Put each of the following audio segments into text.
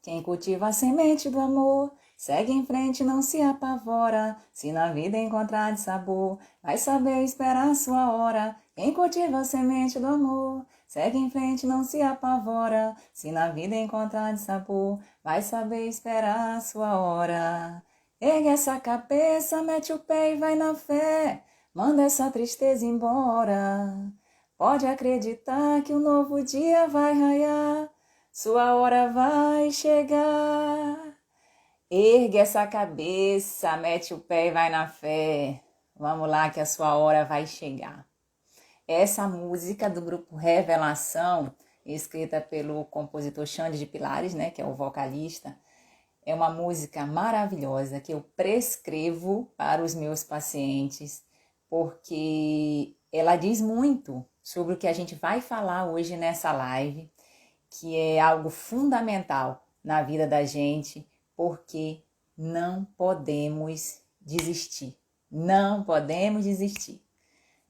Quem cultiva a semente do amor, segue em frente, não se apavora. Se na vida encontrar de sabor, vai saber esperar a sua hora. Quem cultiva a semente do amor, segue em frente, não se apavora. Se na vida encontrar de sabor, vai saber esperar a sua hora. Ergue essa cabeça, mete o pé e vai na fé. Manda essa tristeza embora. Pode acreditar que um novo dia vai raiar. Sua hora vai chegar. Ergue essa cabeça, mete o pé e vai na fé. Vamos lá que a sua hora vai chegar. Essa música do grupo Revelação, escrita pelo compositor Xande de Pilares, né, que é o vocalista, é uma música maravilhosa que eu prescrevo para os meus pacientes, porque ela diz muito sobre o que a gente vai falar hoje nessa live, que é algo fundamental na vida da gente, porque não podemos desistir. Não podemos desistir.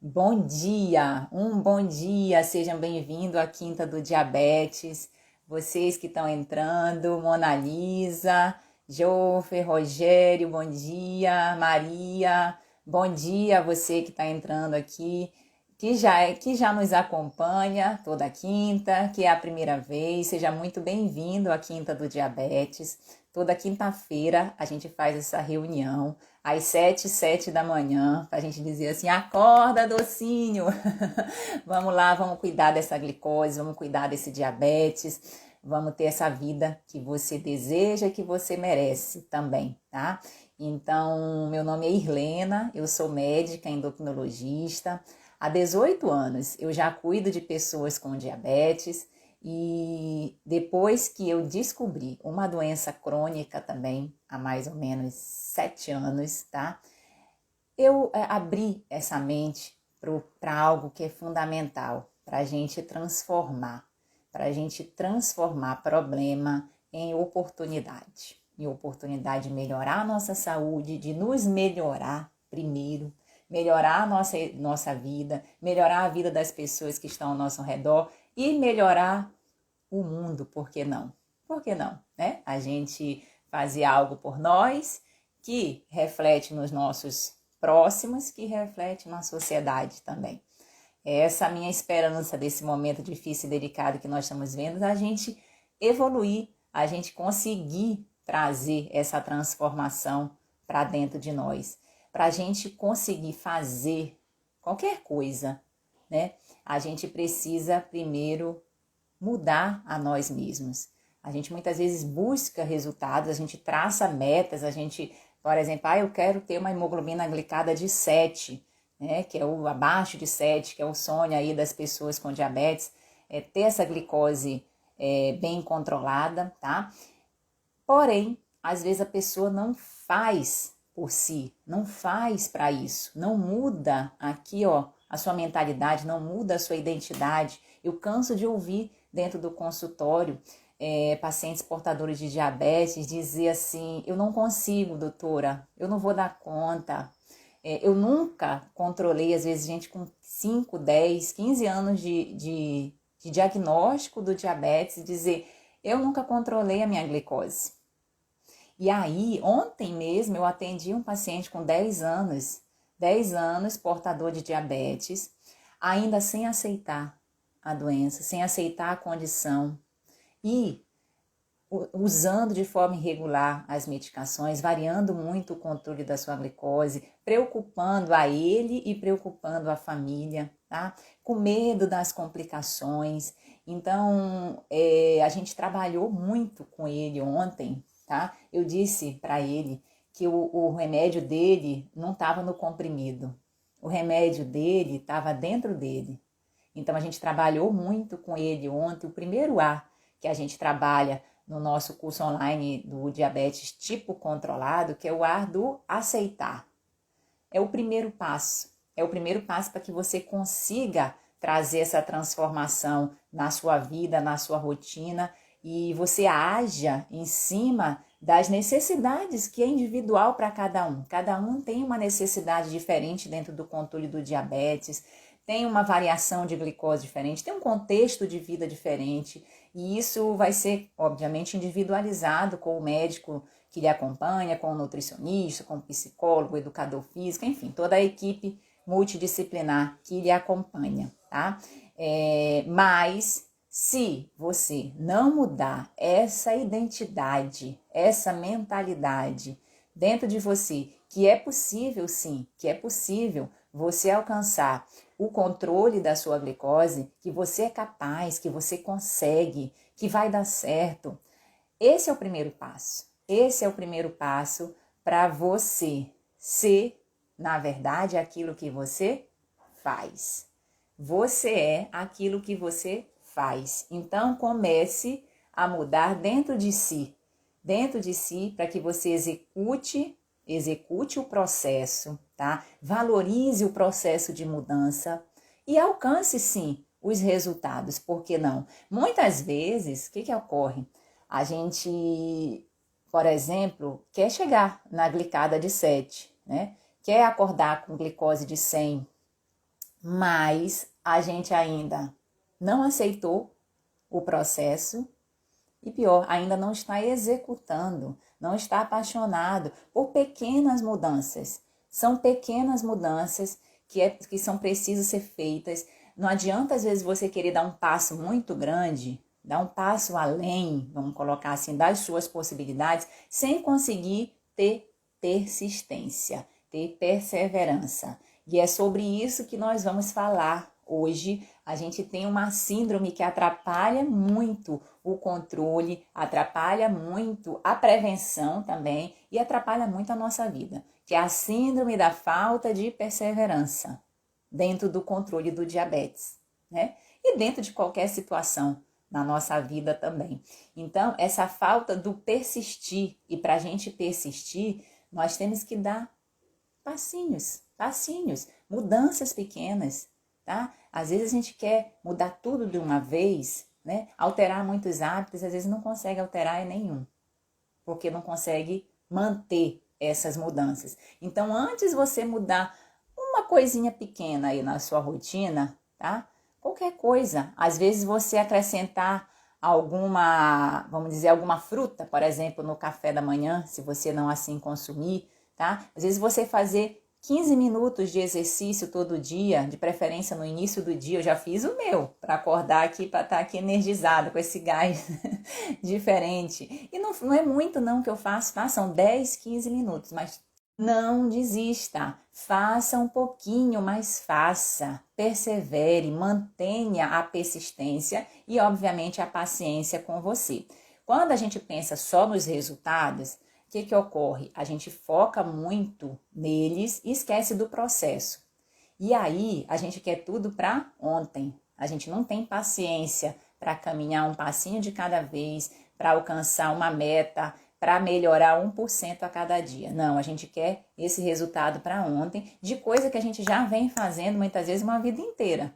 Bom dia, um bom dia, sejam bem-vindos à Quinta do Diabetes. Vocês que estão entrando, Mona Lisa, Jofer, Rogério, bom dia, Maria, bom dia a você que está entrando aqui, que já nos acompanha toda quinta, que é a primeira vez, seja muito bem-vindo à Quinta do Diabetes. Toda quinta-feira a gente faz essa reunião às 7 da manhã, para a gente dizer assim, acorda docinho, vamos lá, vamos cuidar dessa glicose, vamos cuidar desse diabetes, vamos ter essa vida que você deseja e que você merece também, tá? Então, meu nome é Irlena, eu sou médica endocrinologista, há 18 anos eu já cuido de pessoas com diabetes, e depois que eu descobri uma doença crônica também, há mais ou menos 7 anos, tá? Eu abri essa mente para algo que é fundamental, para a gente transformar problema em oportunidade de melhorar a nossa saúde, de nos melhorar primeiro, melhorar a nossa vida, melhorar a vida das pessoas que estão ao nosso redor e melhorar o mundo, por que não? Por que não, né? A gente fazer algo por nós que reflete nos nossos próximos, que reflete na sociedade também. Essa é a minha esperança desse momento difícil e delicado que nós estamos vendo, a gente evoluir, a gente conseguir trazer essa transformação para dentro de nós, para a gente conseguir fazer qualquer coisa, né? A gente precisa primeiro mudar a nós mesmos. A gente muitas vezes busca resultados, a gente traça metas, a gente, por exemplo, eu quero ter uma hemoglobina glicada de 7, né, que é o abaixo de 7, que é o sonho aí das pessoas com diabetes, ter essa glicose bem controlada, tá? Porém, às vezes a pessoa não faz por si, não faz para isso, não muda aqui, ó, a sua mentalidade, não muda a sua identidade. Eu canso de ouvir dentro do consultório pacientes portadores de diabetes dizer assim, eu não consigo, doutora, eu não vou dar conta. Eu nunca controlei, às vezes, gente com 5, 10, 15 anos de diagnóstico do diabetes, dizer, eu nunca controlei a minha glicose. E aí, ontem mesmo, eu atendi um paciente com 10 anos, portador de diabetes, ainda sem aceitar a doença, sem aceitar a condição e usando de forma irregular as medicações, variando muito o controle da sua glicose, preocupando a ele e preocupando a família, tá? Com medo das complicações. Então, a gente trabalhou muito com ele ontem, tá? Eu disse para ele que o remédio dele não estava no comprimido, o remédio dele estava dentro dele. Então, a gente trabalhou muito com ele ontem. O primeiro A que a gente trabalha no nosso curso online do diabetes tipo controlado, que é o A do aceitar. É o primeiro passo. É o primeiro passo para que você consiga trazer essa transformação na sua vida, na sua rotina, e você haja em cima das necessidades que é individual para cada um. Cada um tem uma necessidade diferente dentro do controle do diabetes, tem uma variação de glicose diferente, tem um contexto de vida diferente. E isso vai ser, obviamente, individualizado com o médico que lhe acompanha, com o nutricionista, com o psicólogo, educador físico, enfim, toda a equipe multidisciplinar que lhe acompanha, tá? Mas se você não mudar essa identidade, essa mentalidade dentro de você, que é possível sim, que é possível você alcançar o controle da sua glicose, que você é capaz, que você consegue, que vai dar certo. Esse é o primeiro passo. Esse é o primeiro passo para você ser, na verdade, aquilo que você faz. Você é aquilo que você faz. Então comece a mudar dentro de si, para que você execute o processo, tá? Valorize o processo de mudança e alcance sim os resultados, por que não? Muitas vezes, o que ocorre? A gente, por exemplo, quer chegar na glicada de 7, né? Quer acordar com glicose de 100, mas a gente ainda não aceitou o processo e pior, ainda não está executando, não está apaixonado por pequenas mudanças. São pequenas mudanças que são precisas ser feitas. Não adianta às vezes você querer dar um passo muito grande, dar um passo além, vamos colocar assim, das suas possibilidades, sem conseguir ter persistência, ter perseverança. E é sobre isso que nós vamos falar hoje. A gente tem uma síndrome que atrapalha muito o controle, atrapalha muito a prevenção também e atrapalha muito a nossa vida, que é a síndrome da falta de perseverança dentro do controle do diabetes, né? E dentro de qualquer situação na nossa vida também. Então, essa falta do persistir, e para a gente persistir, nós temos que dar passinhos, mudanças pequenas, tá? Às vezes a gente quer mudar tudo de uma vez, né? Alterar muitos hábitos, às vezes não consegue alterar em nenhum, porque não consegue manter essas mudanças. Então, antes você mudar uma coisinha pequena aí na sua rotina, tá? Qualquer coisa, às vezes você acrescentar alguma, vamos dizer, alguma fruta, por exemplo, no café da manhã, se você não assim consumir, tá? Às vezes você fazer 15 minutos de exercício todo dia, de preferência no início do dia. Eu já fiz o meu, para acordar aqui, para estar aqui energizado, com esse gás diferente. E não é muito não que eu faço, tá? São 10, 15 minutos, mas não desista, faça um pouquinho, mas faça, persevere, mantenha a persistência e, obviamente, a paciência com você. Quando a gente pensa só nos resultados, o que ocorre? A gente foca muito neles e esquece do processo. E aí, a gente quer tudo para ontem. A gente não tem paciência para caminhar um passinho de cada vez, para alcançar uma meta, para melhorar 1% a cada dia. Não, a gente quer esse resultado para ontem, de coisa que a gente já vem fazendo muitas vezes uma vida inteira.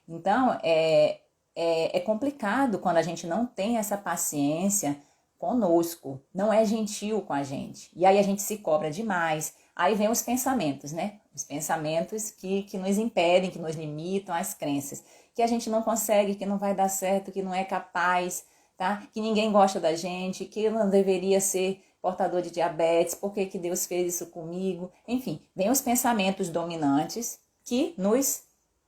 Então, é complicado quando a gente não tem essa paciência conosco, não é gentil com a gente. E aí a gente se cobra demais. Aí vem os pensamentos, né? Os pensamentos que nos impedem, que nos limitam, as crenças. Que a gente não consegue, que não vai dar certo, que não é capaz, tá? Que ninguém gosta da gente, que eu não deveria ser portador de diabetes, por que Deus fez isso comigo? Enfim, vem os pensamentos dominantes que nos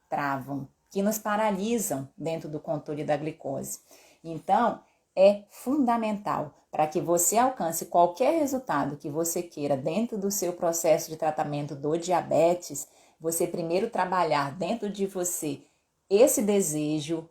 travam, que nos paralisam dentro do controle da glicose. Então, é fundamental para que você alcance qualquer resultado que você queira dentro do seu processo de tratamento do diabetes, você primeiro trabalhar dentro de você esse desejo,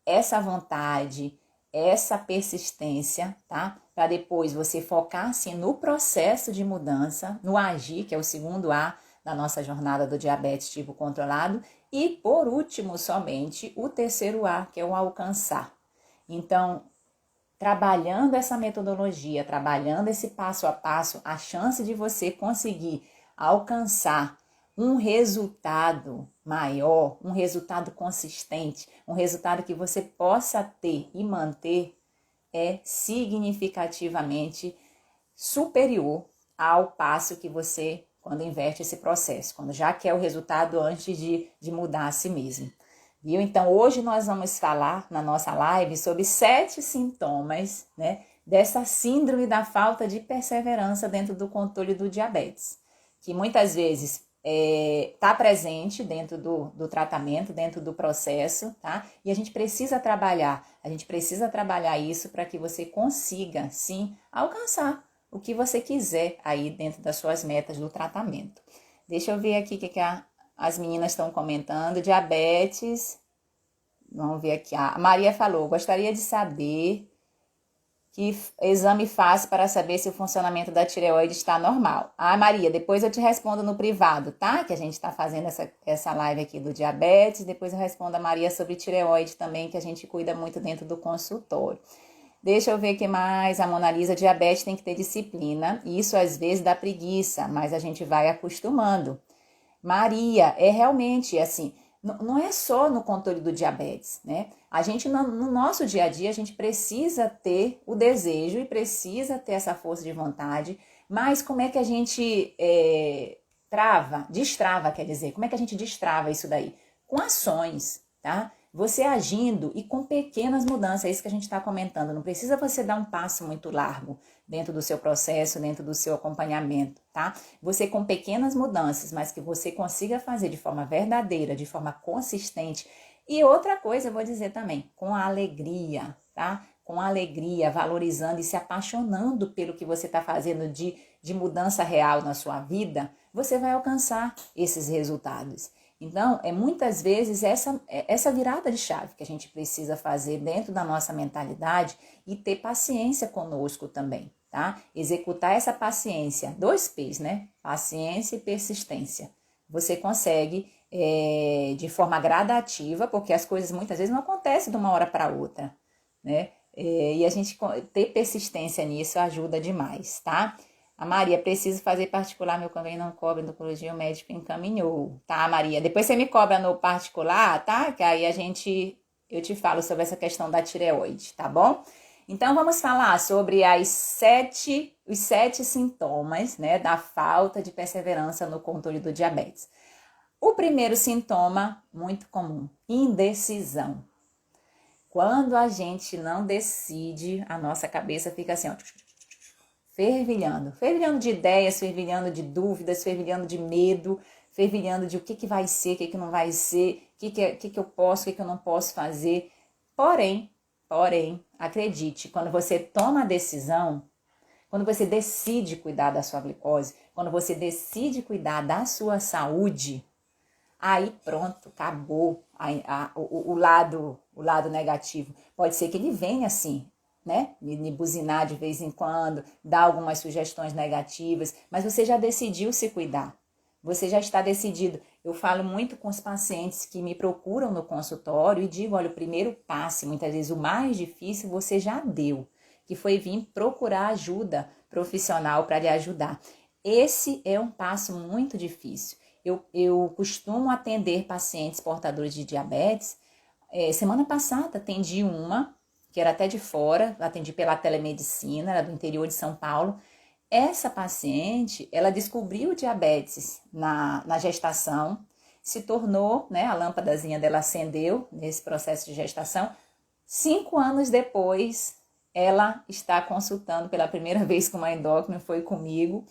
essa vontade, essa persistência, tá? Para depois você focar assim no processo de mudança, no agir, que é o segundo A da nossa jornada do diabetes tipo controlado, e por último somente o terceiro A, que é o alcançar. Então, trabalhando essa metodologia, trabalhando esse passo a passo, a chance de você conseguir alcançar um resultado maior, um resultado consistente, um resultado que você possa ter e manter é significativamente superior ao passo que você, quando inverte esse processo, quando já quer o resultado antes de mudar a si mesmo. viu? Então, hoje nós vamos falar na nossa live sobre 7 sintomas, né, dessa síndrome da falta de perseverança dentro do controle do diabetes, que muitas vezes está presente dentro do tratamento, dentro do processo, tá? E a gente precisa trabalhar isso para que você consiga, sim, alcançar o que você quiser aí dentro das suas metas do tratamento. Deixa eu ver aqui o que as meninas estão comentando. Diabetes, vamos ver aqui. A Maria falou, gostaria de saber que exame faço para saber se o funcionamento da tireoide está normal. Ah, Maria, depois eu te respondo no privado, tá? Que a gente está fazendo essa live aqui do diabetes. Depois eu respondo a Maria sobre tireoide também, que a gente cuida muito dentro do consultório. Deixa eu ver o que mais. A Mona Lisa, diabetes tem que ter disciplina. Isso às vezes dá preguiça, mas a gente vai acostumando. Maria, é realmente assim, não é só no controle do diabetes, né? A gente, no nosso dia a dia, a gente precisa ter o desejo e precisa ter essa força de vontade, mas como é que a gente destrava, quer dizer, como é que a gente destrava isso daí? Com ações, tá? Você agindo e com pequenas mudanças, é isso que a gente está comentando, não precisa você dar um passo muito largo dentro do seu processo, dentro do seu acompanhamento, tá? Você com pequenas mudanças, mas que você consiga fazer de forma verdadeira, de forma consistente. E outra coisa, eu vou dizer também, com alegria, tá? Com alegria, valorizando e se apaixonando pelo que você está fazendo de mudança real na sua vida, você vai alcançar esses resultados. Então, muitas vezes essa virada de chave que a gente precisa fazer dentro da nossa mentalidade e ter paciência conosco também, tá? Executar essa paciência, 2 P's, né? Paciência e persistência. Você consegue de forma gradativa, porque as coisas muitas vezes não acontecem de uma hora para outra, né? E a gente ter persistência nisso ajuda demais, tá? A Maria, preciso fazer particular, meu convênio não cobre endocrinologia, o médico encaminhou. Tá, Maria? Depois você me cobra no particular, tá? Que aí eu te falo sobre essa questão da tireoide, tá bom? Então, vamos falar sobre os 7 sintomas, né, da falta de perseverança no controle do diabetes. O primeiro sintoma, muito comum, indecisão. Quando a gente não decide, a nossa cabeça fica assim, ó, fervilhando de ideias, fervilhando de dúvidas, fervilhando de medo, fervilhando de o que vai ser, o que não vai ser, o que eu posso, o que eu não posso fazer. Porém, acredite, quando você toma a decisão, quando você decide cuidar da sua glicose, quando você decide cuidar da sua saúde, aí pronto, acabou o lado negativo. Pode ser que ele venha assim, né? Me buzinar de vez em quando, dar algumas sugestões negativas, mas você já decidiu se cuidar. Você já está decidido. Eu falo muito com os pacientes que me procuram no consultório e digo, olha, o primeiro passo, muitas vezes o mais difícil você já deu, que foi vir procurar ajuda profissional para lhe ajudar. Esse é um passo muito difícil. Eu costumo atender pacientes portadores de diabetes. Semana passada atendi uma, que era até de fora, atendi pela telemedicina, era do interior de São Paulo. Essa paciente, ela descobriu diabetes na gestação, se tornou, né, a lâmpadazinha dela acendeu nesse processo de gestação. 5 anos depois, ela está consultando pela primeira vez com uma endócrina, foi comigo,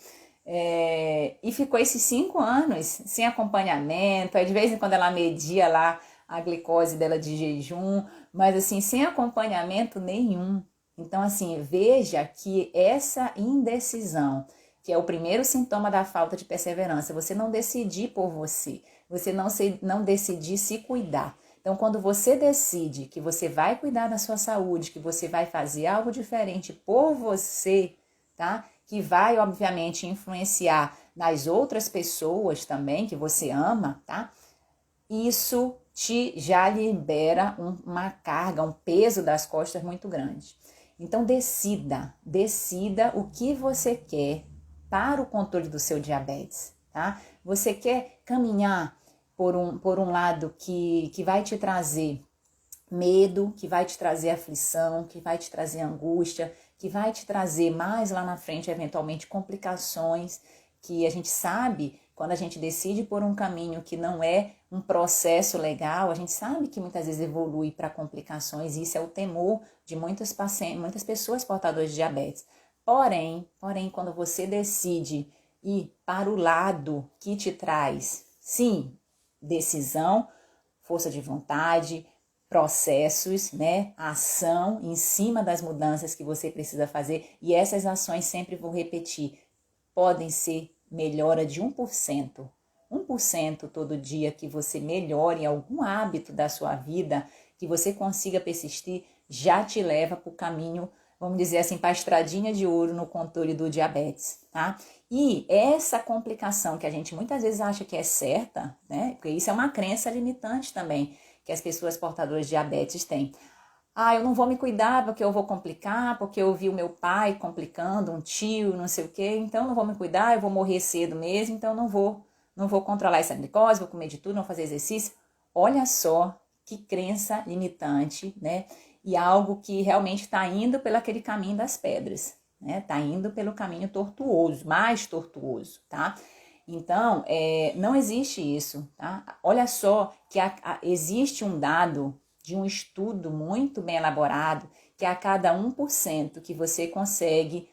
e ficou esses 5 anos sem acompanhamento. Aí de vez em quando ela media lá a glicose dela de jejum, mas assim, sem acompanhamento nenhum. Então assim, veja que essa indecisão, que é o primeiro sintoma da falta de perseverança, você não decidir por você, você não decidir se cuidar. Então, quando você decide que você vai cuidar da sua saúde, que você vai fazer algo diferente por você, tá? Que vai, obviamente, influenciar nas outras pessoas também que você ama, tá? Isso já libera uma carga, um peso das costas muito grande. Então, decida o que você quer para o controle do seu diabetes, tá? Você quer caminhar por um lado que vai te trazer medo, que vai te trazer aflição, que vai te trazer angústia, que vai te trazer mais lá na frente, eventualmente, complicações, que a gente sabe, quando a gente decide por um caminho que não é um processo legal, a gente sabe que muitas vezes evolui para complicações, e isso é o temor de muitos pacientes, muitas pessoas portadoras de diabetes. Porém, quando você decide ir para o lado que te traz, sim, decisão, força de vontade, processos, né, ação em cima das mudanças que você precisa fazer, e essas ações, sempre vou repetir, podem ser melhora de 1%. 1% todo dia que você melhore em algum hábito da sua vida, que você consiga persistir, já te leva para o caminho, vamos dizer assim, para a estradinha de ouro no controle do diabetes, tá? E essa complicação que a gente muitas vezes acha que é certa, né? Porque isso é uma crença limitante também, que as pessoas portadoras de diabetes têm. Eu não vou me cuidar porque eu vou complicar, porque eu vi o meu pai complicando, um tio, não sei o quê, então não vou me cuidar, eu vou morrer cedo mesmo, então não vou controlar essa glicose, vou comer de tudo, não vou fazer exercício. Olha só que crença limitante, né? E algo que realmente está indo pelo aquele caminho das pedras, né? Está indo pelo caminho tortuoso, mais tortuoso, tá? Então, não existe isso, tá? Olha só que existe um dado de um estudo muito bem elaborado, que a cada 1% que você consegue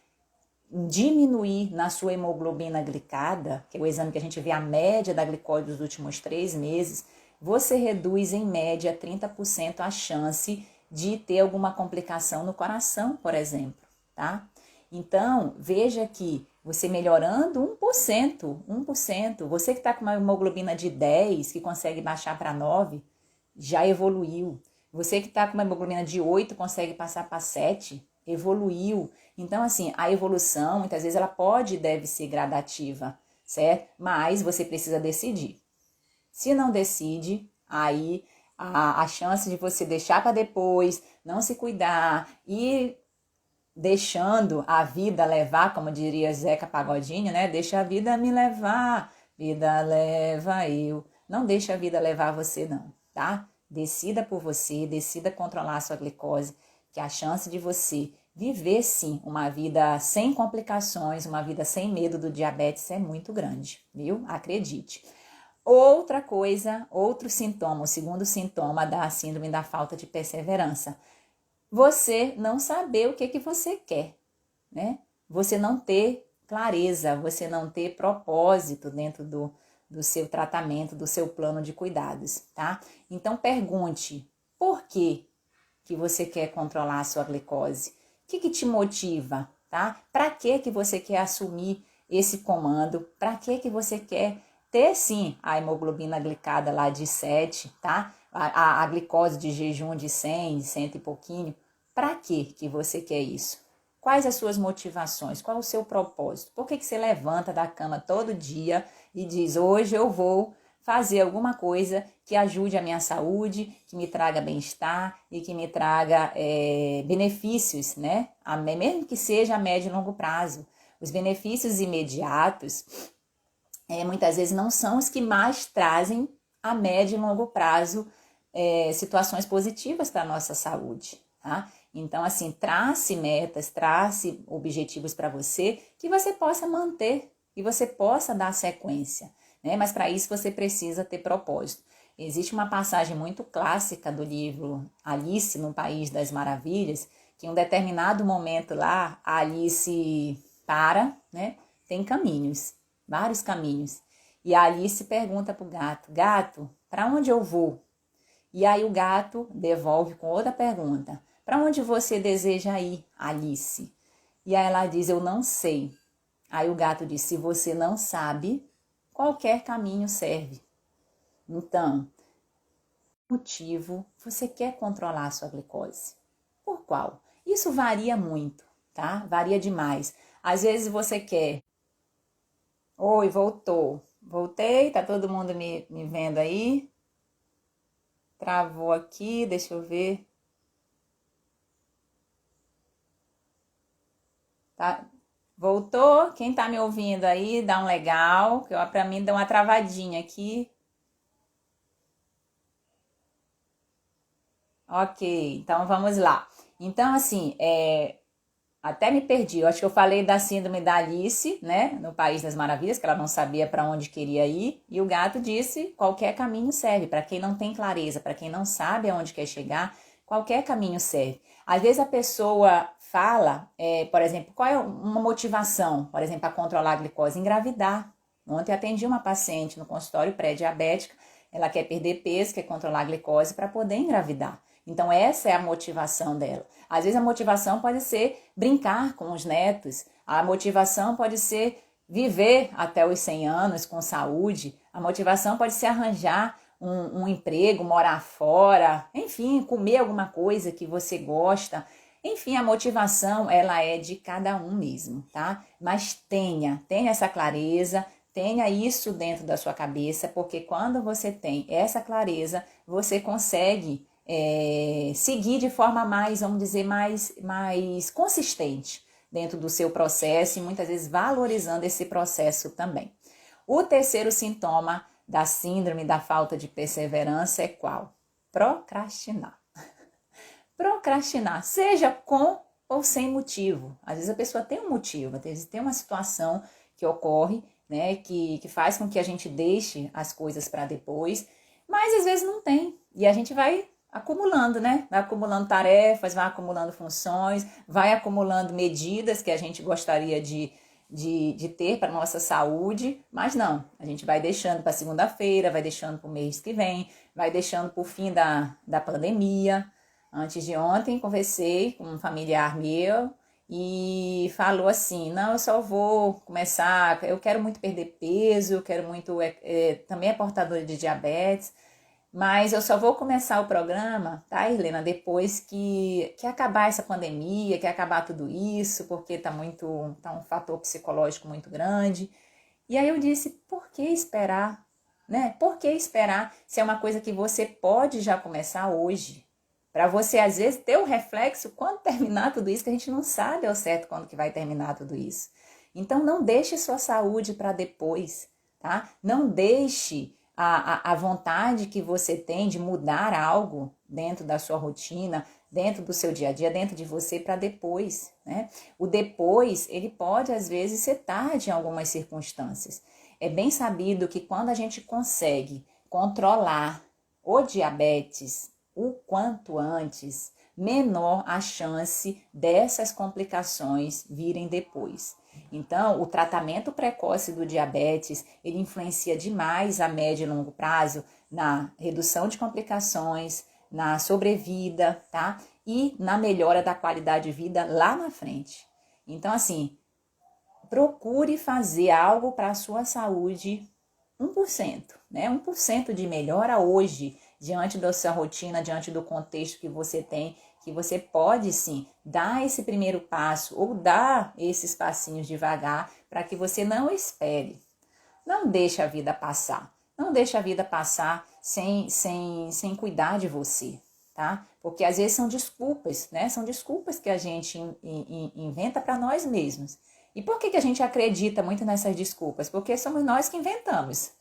diminuir na sua hemoglobina glicada, que é o exame que a gente vê a média da glicose dos últimos 3 meses, você reduz em média 30% a chance de ter alguma complicação no coração, por exemplo, tá? Então, veja que você melhorando 1%, você que está com uma hemoglobina de 10, que consegue baixar para 9, já evoluiu. Você que está com uma hemoglobina de 8, consegue passar para 7, evoluiu. Então, assim, a evolução, muitas vezes, ela pode e deve ser gradativa, certo? Mas você precisa decidir. Se não decide, aí a chance de você deixar para depois, não se cuidar e deixando a vida levar, como diria Zeca Pagodinho, né? Deixa a vida me levar, vida leva eu. Não deixa a vida levar você, não, tá? Decida por você, decida controlar a sua glicose, que a chance de você viver, sim, uma vida sem complicações, uma vida sem medo do diabetes é muito grande, viu? Acredite. Outra coisa, outro sintoma, o segundo sintoma da síndrome da falta de perseverança, você não saber o que você quer, né? Você não ter clareza, você não ter propósito dentro do seu tratamento, do seu plano de cuidados, tá? Então pergunte, por que você quer controlar a sua glicose? O que te motiva, tá? Para que você quer assumir esse comando? Para que você quer ter, sim, a hemoglobina glicada lá de 7, tá? A glicose de jejum de 100, 100 e pouquinho. Para que você quer isso? Quais as suas motivações? Qual o seu propósito? Por que você levanta da cama todo dia e diz, hoje eu vou fazer alguma coisa que ajude a minha saúde, que me traga bem-estar e que me traga benefícios, né? Mesmo que seja a médio e longo prazo. Os benefícios imediatos, muitas vezes não são os que mais trazem a médio e longo prazo situações positivas para a nossa saúde, tá? Então, assim, trace metas, trace objetivos para você que você possa manter, que você possa dar sequência, né? Mas para isso você precisa ter propósito. Existe uma passagem muito clássica do livro Alice no País das Maravilhas, que em um determinado momento lá, a Alice para, né? Tem caminhos, vários caminhos. E a Alice pergunta pro gato, gato, para onde eu vou? E aí o gato devolve com outra pergunta, para onde você deseja ir, Alice? E aí ela diz, eu não sei. Aí o gato diz, se você não sabe, qualquer caminho serve. Então, motivo você quer controlar a sua glicose? Por qual? Isso varia muito, tá? Varia demais. Às vezes você quer... Oi, voltou. Voltei, tá todo mundo me vendo aí? Travou aqui, deixa eu ver. Tá? Voltou? Quem tá me ouvindo aí, dá um legal, que pra mim dá uma travadinha aqui. Ok, então vamos lá. Então, assim, Até me perdi. Eu acho que eu falei da síndrome da Alice, né? No País das Maravilhas, que ela não sabia para onde queria ir. E o gato disse: qualquer caminho serve. Para quem não tem clareza, para quem não sabe aonde quer chegar, qualquer caminho serve. Às vezes a pessoa fala, por exemplo, qual é uma motivação, por exemplo, para controlar a glicose? Engravidar. Ontem eu atendi uma paciente no consultório pré-diabética. Ela quer perder peso, quer controlar a glicose para poder engravidar. Então essa é a motivação dela. Às vezes a motivação pode ser brincar com os netos, a motivação pode ser viver até os 100 anos com saúde, a motivação pode ser arranjar um emprego, morar fora, enfim, comer alguma coisa que você gosta. Enfim, a motivação, ela é de cada um mesmo, tá? Mas tenha essa clareza, tenha isso dentro da sua cabeça, porque quando você tem essa clareza, você consegue seguir de forma mais, vamos dizer, mais consistente dentro do seu processo e muitas vezes valorizando esse processo também. O terceiro sintoma da síndrome da falta de perseverança é qual? Procrastinar. Procrastinar, seja com ou sem motivo. Às vezes a pessoa tem um motivo, às vezes tem uma situação que ocorre, né, que faz com que a gente deixe as coisas para depois, mas às vezes não tem. E a gente vai acumulando, né? Vai acumulando tarefas, vai acumulando funções, vai acumulando medidas que a gente gostaria de ter para a nossa saúde, mas não, a gente vai deixando para segunda-feira, vai deixando para o mês que vem, vai deixando para o fim da pandemia. Antes de ontem, conversei com um familiar meu e falou assim, não, eu só vou começar, eu quero muito perder peso, eu quero muito, também é portador de diabetes, mas eu só vou começar o programa, tá, Irlena, depois que acabar essa pandemia, que acabar tudo isso, porque tá um fator psicológico muito grande. E aí eu disse, por que esperar, né? Por que esperar se é uma coisa que você pode já começar hoje? Para você, às vezes, ter um reflexo quando terminar tudo isso, que a gente não sabe ao certo quando que vai terminar tudo isso. Então, não deixe sua saúde para depois, tá? Não deixe a vontade que você tem de mudar algo dentro da sua rotina, dentro do seu dia a dia, dentro de você para depois, né? O depois, ele pode às vezes ser tarde em algumas circunstâncias. É bem sabido que quando a gente consegue controlar o diabetes o quanto antes, menor a chance dessas complicações virem depois. Então, o tratamento precoce do diabetes, ele influencia demais a médio e longo prazo na redução de complicações, na sobrevida, tá? E na melhora da qualidade de vida lá na frente. Então, assim, procure fazer algo para a sua saúde 1%, né? 1% de melhora hoje, diante da sua rotina, diante do contexto que você tem, que você pode sim dar esse primeiro passo ou dar esses passinhos devagar para que você não espere. Não deixe a vida passar. Não deixe a vida passar sem cuidar de você, tá? Porque às vezes são desculpas, né? São desculpas que a gente inventa para nós mesmos. E por que a gente acredita muito nessas desculpas? Porque somos nós que inventamos.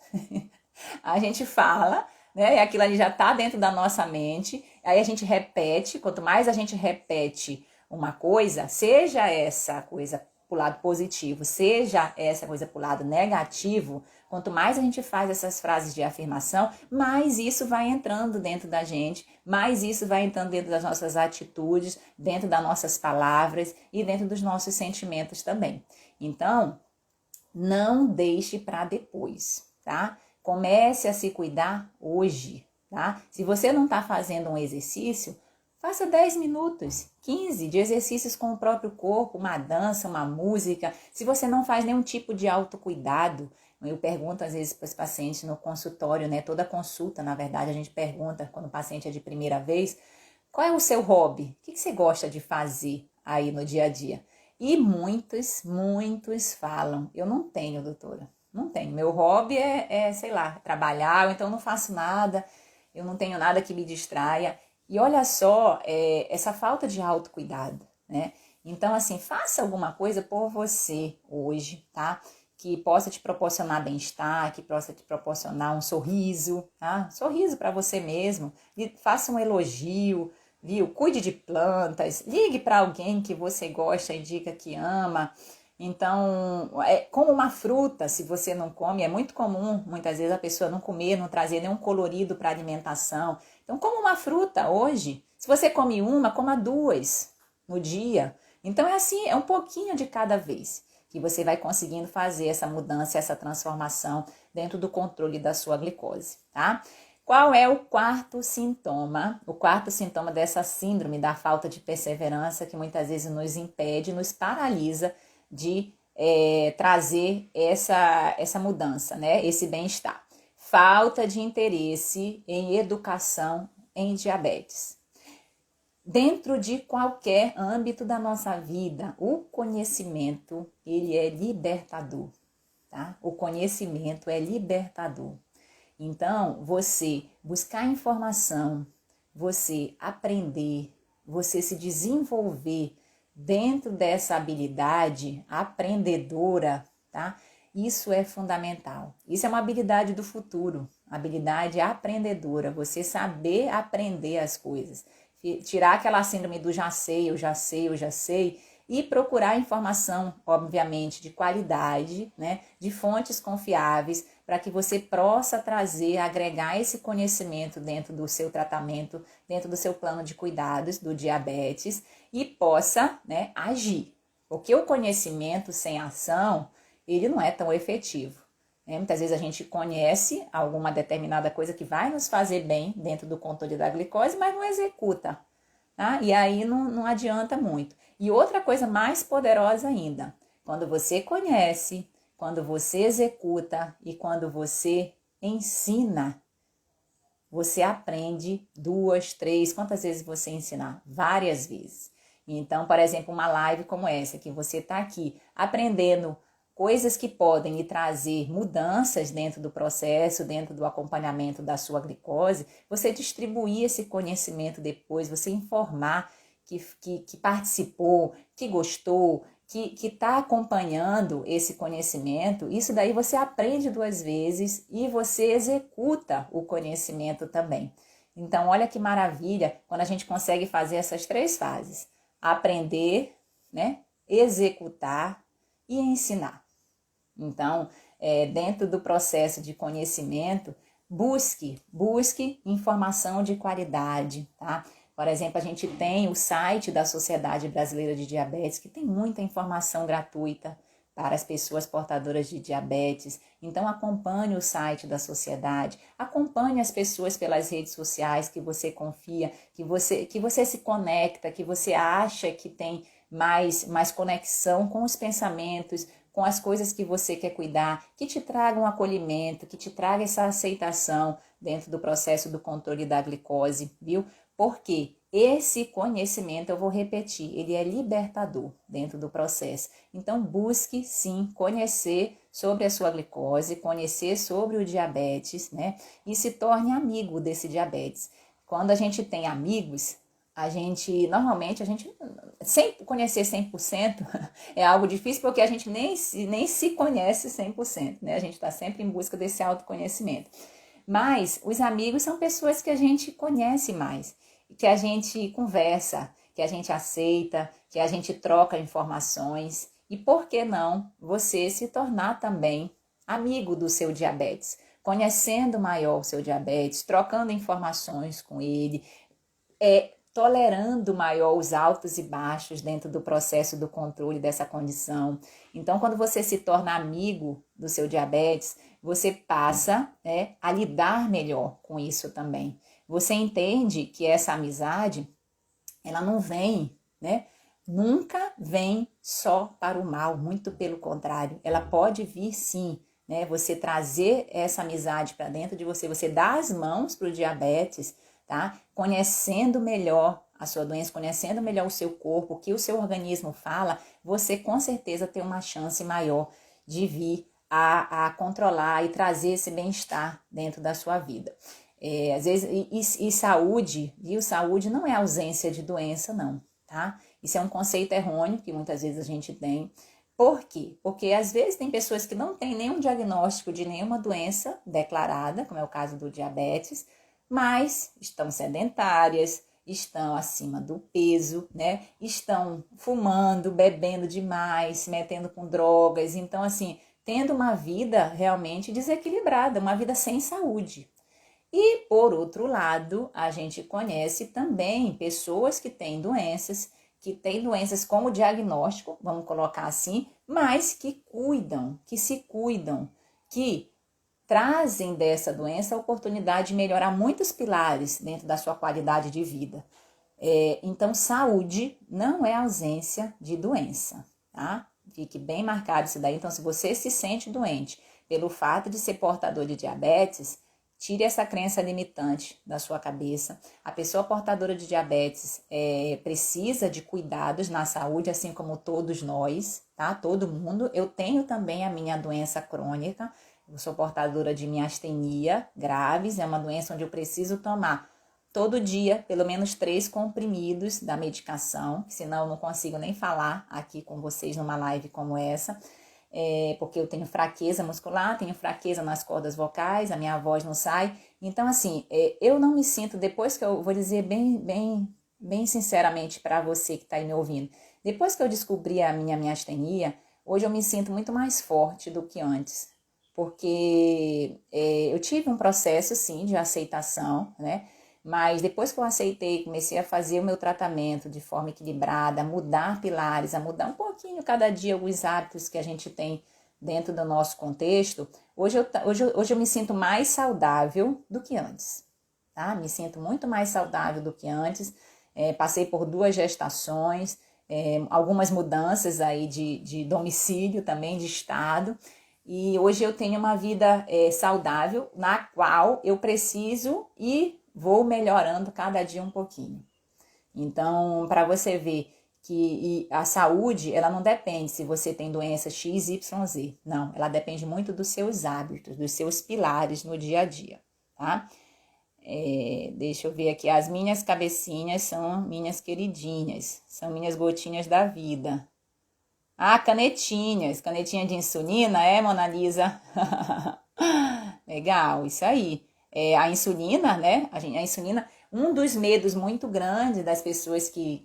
A gente fala, né? E aquilo ali já está dentro da nossa mente. Aí a gente repete. Quanto mais a gente repete uma coisa, seja essa coisa pro lado positivo, seja essa coisa pro lado negativo, quanto mais a gente faz essas frases de afirmação, mais isso vai entrando dentro da gente, mais isso vai entrando dentro das nossas atitudes, dentro das nossas palavras e dentro dos nossos sentimentos também. Então, não deixe para depois, tá? Comece a se cuidar hoje, tá? Se você não está fazendo um exercício, faça 10 minutos, 15 de exercícios com o próprio corpo, uma dança, uma música. Se você não faz nenhum tipo de autocuidado, eu pergunto às vezes para os pacientes no consultório, né? Toda consulta, na verdade, a gente pergunta quando o paciente é de primeira vez, qual é o seu hobby? O que você gosta de fazer aí no dia a dia? E muitos falam, eu não tenho, doutora, não tenho. Meu hobby sei lá, trabalhar, ou então eu não faço nada, eu não tenho nada que me distraia. E olha só, essa falta de autocuidado, né? Então, assim, faça alguma coisa por você hoje, tá? Que possa te proporcionar bem-estar, que possa te proporcionar um sorriso, tá? Sorriso para você mesmo. E faça um elogio, viu? Cuide de plantas, ligue para alguém que você gosta, indica que ama. Então, como uma fruta, se você não come, é muito comum, muitas vezes, a pessoa não comer, não trazer nenhum colorido para alimentação. Então, como uma fruta hoje, se você come uma, coma duas no dia. Então, é assim, é um pouquinho de cada vez que você vai conseguindo fazer essa mudança, essa transformação dentro do controle da sua glicose, tá? Qual é o quarto sintoma? O quarto sintoma dessa síndrome da falta de perseverança que muitas vezes nos impede, nos paralisa de trazer essa mudança, né? Esse bem-estar. Falta de interesse em educação em diabetes. Dentro de qualquer âmbito da nossa vida, o conhecimento, ele é libertador, tá? O conhecimento é libertador. Então, você buscar informação, você aprender, você se desenvolver dentro dessa habilidade aprendedora, tá? Isso é fundamental. Isso é uma habilidade do futuro, habilidade aprendedora, você saber aprender as coisas. Tirar aquela síndrome do já sei, eu já sei, eu já sei, e procurar informação, obviamente, de qualidade, né, de fontes confiáveis, para que você possa trazer, agregar esse conhecimento dentro do seu tratamento, dentro do seu plano de cuidados do diabetes e possa, né, agir. Porque o conhecimento sem ação, ele não é tão efetivo. Muitas vezes a gente conhece alguma determinada coisa que vai nos fazer bem dentro do controle da glicose, mas não executa, tá? E aí não adianta muito. E outra coisa mais poderosa ainda, quando você conhece, quando você executa e quando você ensina, você aprende 2, 3, quantas vezes você ensinar? Várias vezes. Então, por exemplo, uma live como essa, que você está aqui aprendendo coisas que podem lhe trazer mudanças dentro do processo, dentro do acompanhamento da sua glicose, você distribuir esse conhecimento depois, você informar que participou, que gostou, que está acompanhando esse conhecimento, isso daí você aprende 2 vezes e você executa o conhecimento também. Então, olha que maravilha quando a gente consegue fazer essas 3 fases: aprender, né, executar e ensinar. Então, dentro do processo de conhecimento, busque informação de qualidade, tá? Por exemplo, a gente tem o site da Sociedade Brasileira de Diabetes, que tem muita informação gratuita para as pessoas portadoras de diabetes. Então, acompanhe o site da sociedade, acompanhe as pessoas pelas redes sociais que você confia, que você se conecta, que você acha que tem mais conexão com os pensamentos, com as coisas que você quer cuidar, que te tragam acolhimento, que te traga essa aceitação dentro do processo do controle da glicose, viu? Porque esse conhecimento, eu vou repetir, ele é libertador dentro do processo. Então, busque sim conhecer sobre a sua glicose, conhecer sobre o diabetes, né? E se torne amigo desse diabetes. Quando a gente tem amigos, normalmente, sem conhecer 100% é algo difícil, porque a gente nem se conhece 100%, né? A gente está sempre em busca desse autoconhecimento. Mas os amigos são pessoas que a gente conhece mais, que a gente conversa, que a gente aceita, que a gente troca informações. E por que não você se tornar também amigo do seu diabetes, conhecendo maior o seu diabetes, trocando informações com ele, tolerando maior os altos e baixos dentro do processo do controle dessa condição. Então, quando você se torna amigo do seu diabetes, você passa, né, a lidar melhor com isso também. Você entende que essa amizade, ela não vem, né? Nunca vem só para o mal, muito pelo contrário. Ela pode vir sim, né? Você trazer essa amizade para dentro de você, você dá as mãos para o diabetes, tá? Conhecendo melhor a sua doença, conhecendo melhor o seu corpo, o que o seu organismo fala, você com certeza tem uma chance maior de vir a controlar e trazer esse bem-estar dentro da sua vida. Às vezes, saúde, viu? Saúde não é ausência de doença, não, tá? Isso é um conceito errôneo que muitas vezes a gente tem. Por quê? Porque às vezes tem pessoas que não têm nenhum diagnóstico de nenhuma doença declarada, como é o caso do diabetes, mas estão sedentárias, estão acima do peso, né? Estão fumando, bebendo demais, se metendo com drogas. Então, assim, tendo uma vida realmente desequilibrada, uma vida sem saúde. E, por outro lado, a gente conhece também pessoas que têm doenças como diagnóstico, vamos colocar assim, mas que cuidam, que se cuidam, que trazem dessa doença a oportunidade de melhorar muitos pilares dentro da sua qualidade de vida. Então, saúde não é ausência de doença, tá? Fique bem marcado isso daí. Então, se você se sente doente pelo fato de ser portador de diabetes, tire essa crença limitante da sua cabeça. A pessoa portadora de diabetes precisa de cuidados na saúde, assim como todos nós, tá? Todo mundo. Eu tenho também a minha doença crônica. Eu sou portadora de miastenia graves. É uma doença onde eu preciso tomar todo dia, pelo menos 3 comprimidos da medicação, senão eu não consigo nem falar aqui com vocês numa live como essa. Porque eu tenho fraqueza muscular, tenho fraqueza nas cordas vocais, a minha voz não sai. Então, assim, eu não me sinto, depois que eu vou dizer bem sinceramente para você que está aí me ouvindo, depois que eu descobri a minha miastenia, hoje eu me sinto muito mais forte do que antes. Porque eu tive um processo, sim, de aceitação, né? Mas depois que eu aceitei, comecei a fazer o meu tratamento de forma equilibrada, a mudar pilares, a mudar um pouquinho cada dia alguns hábitos que a gente tem dentro do nosso contexto, hoje eu me sinto mais saudável do que antes, tá? Me sinto muito mais saudável do que antes. Passei por 2 gestações, algumas mudanças aí de domicílio também, de estado. E hoje eu tenho uma vida saudável, na qual eu preciso e vou melhorando cada dia um pouquinho. Então, para você ver que a saúde, ela não depende se você tem doença X, Y, Z. Não, ela depende muito dos seus hábitos, dos seus pilares no dia a dia, tá? Deixa eu ver aqui. As minhas cabecinhas são minhas queridinhas, são minhas gotinhas da vida. Ah, canetinha de insulina, Mona Lisa? Legal, isso aí. A insulina, né? A insulina, um dos medos muito grandes das pessoas que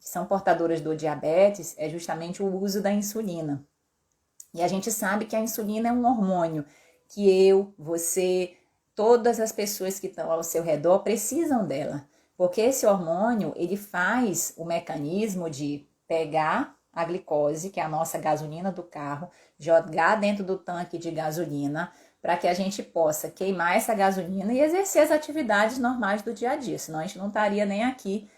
são portadoras do diabetes é justamente o uso da insulina. E a gente sabe que a insulina é um hormônio que você, todas as pessoas que estão ao seu redor precisam dela. Porque esse hormônio, ele faz o mecanismo de pegar a glicose, que é a nossa gasolina do carro, jogar dentro do tanque de gasolina, para que a gente possa queimar essa gasolina e exercer as atividades normais do dia a dia. Senão a gente não estaria nem aqui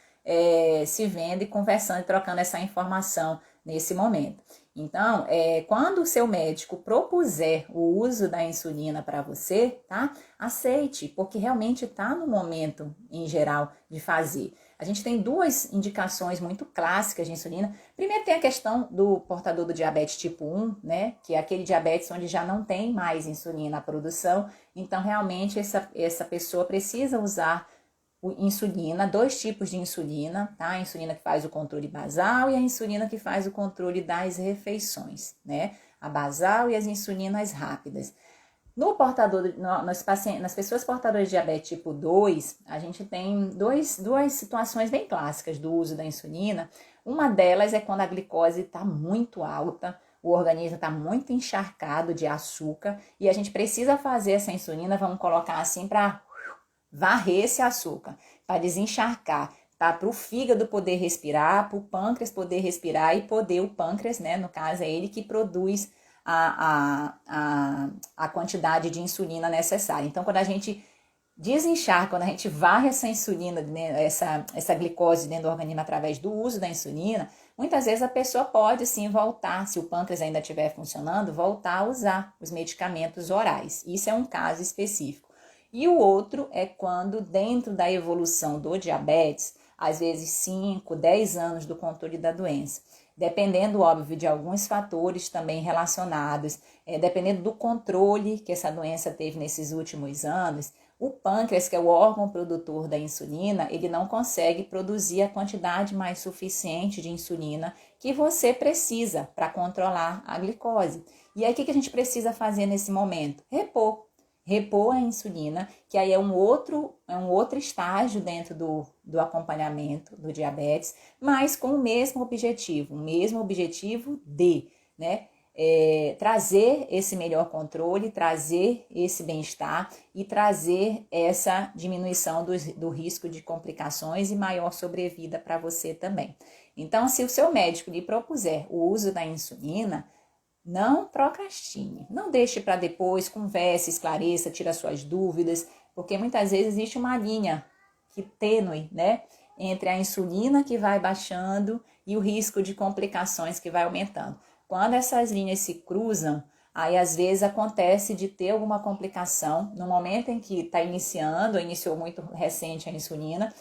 se vendo e conversando e trocando essa informação nesse momento. Então, quando o seu médico propuser o uso da insulina para você, tá? Aceite, porque realmente está no momento, em geral, de fazer. A gente tem 2 indicações muito clássicas de insulina. Primeiro tem a questão do portador do diabetes tipo 1, né? Que é aquele diabetes onde já não tem mais insulina à produção. Então, realmente, essa pessoa precisa usar insulina, 2 tipos de insulina, tá? A insulina que faz o controle basal e a insulina que faz o controle das refeições, né? A basal e as insulinas rápidas. No portador, nas pessoas portadoras de diabetes tipo 2, a gente tem duas situações bem clássicas do uso da insulina. Uma delas é quando a glicose está muito alta, o organismo está muito encharcado de açúcar e a gente precisa fazer essa insulina, vamos colocar assim, para varrer esse açúcar, para desencharcar, para o fígado poder respirar, para o pâncreas poder respirar e poder o pâncreas, né, no caso é ele que produz a quantidade de insulina necessária. Então, quando a gente desencharca, quando a gente varre essa insulina, essa glicose dentro do organismo através do uso da insulina, muitas vezes a pessoa pode sim voltar, se o pâncreas ainda estiver funcionando, voltar a usar os medicamentos orais. Isso é um caso específico. E o outro é quando, dentro da evolução do diabetes, às vezes 5, 10 anos do controle da doença, dependendo, óbvio, de alguns fatores também relacionados, dependendo do controle que essa doença teve nesses últimos anos, o pâncreas, que é o órgão produtor da insulina, ele não consegue produzir a quantidade mais suficiente de insulina que você precisa para controlar a glicose. E aí, o que a gente precisa fazer nesse momento? Repor. repor a insulina, que aí é um outro estágio dentro do acompanhamento do diabetes, mas com o mesmo objetivo de, né, trazer esse melhor controle, trazer esse bem-estar e trazer essa diminuição do risco de complicações e maior sobrevida para você também. Então, se o seu médico lhe propuser o uso da insulina, não procrastine, não deixe para depois, converse, esclareça, tire as suas dúvidas, porque muitas vezes existe uma linha tênue, né, entre a insulina que vai baixando e o risco de complicações que vai aumentando. Quando essas linhas se cruzam, aí às vezes acontece de ter alguma complicação no momento em que está iniciou muito recente a insulina,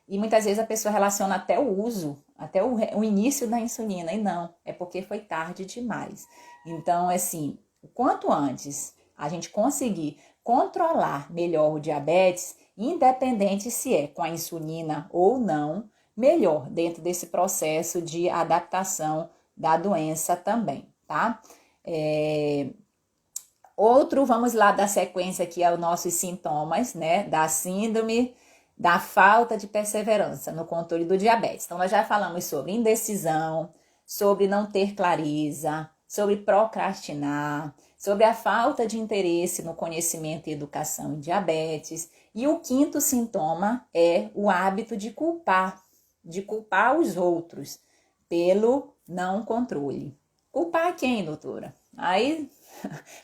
e muitas vezes a pessoa relaciona até o uso, até o início da insulina, e não, é porque foi tarde demais. Então, assim, o quanto antes a gente conseguir controlar melhor o diabetes, independente se é com a insulina ou não, melhor dentro desse processo de adaptação da doença também, tá? Vamos lá dar sequência aqui aos nossos sintomas, né, da síndrome da falta de perseverança no controle do diabetes. Então, nós já falamos sobre indecisão, sobre não ter clareza, sobre procrastinar, sobre a falta de interesse no conhecimento e educação em diabetes. E o quinto sintoma é o hábito de culpar os outros pelo não controle. Culpar quem, doutora? Aí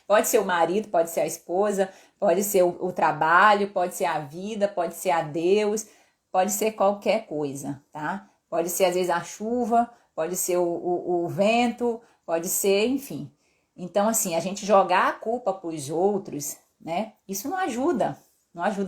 pode ser o marido, pode ser a esposa, pode ser o trabalho, pode ser a vida, pode ser a Deus, pode ser qualquer coisa, tá? Pode ser às vezes a chuva, pode ser o vento, pode ser, enfim. Então, assim, a gente jogar a culpa para os outros, né? Isso não ajuda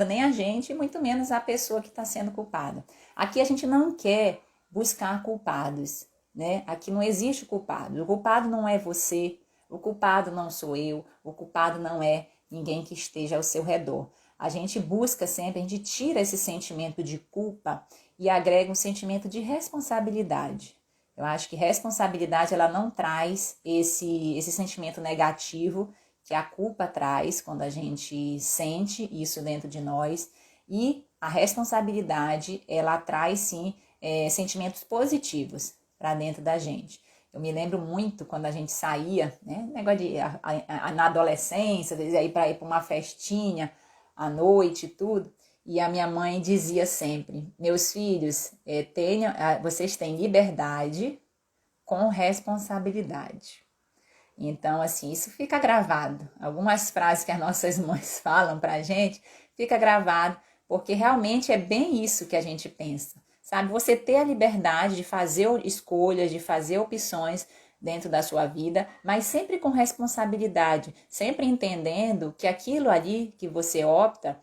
nem a gente, muito menos a pessoa que está sendo culpada. Aqui a gente não quer buscar culpados, né? Aqui não existe culpado. O culpado não é você, o culpado não sou eu, o culpado não é ninguém que esteja ao seu redor. A gente busca sempre, a gente tira esse sentimento de culpa e agrega um sentimento de responsabilidade. Eu acho que responsabilidade, ela não traz esse sentimento negativo que a culpa traz quando a gente sente isso dentro de nós. E a responsabilidade, ela traz sim sentimentos positivos para dentro da gente. Eu me lembro muito quando a gente saía, né, negócio de na adolescência, às vezes ir para uma festinha à noite e tudo, e a minha mãe dizia sempre: meus filhos, vocês têm liberdade com responsabilidade. Então, assim, isso fica gravado. Algumas frases que as nossas mães falam pra gente, fica gravado, porque realmente é bem isso que a gente pensa. Sabe, você ter a liberdade de fazer escolhas, de fazer opções dentro da sua vida, mas sempre com responsabilidade, sempre entendendo que aquilo ali que você opta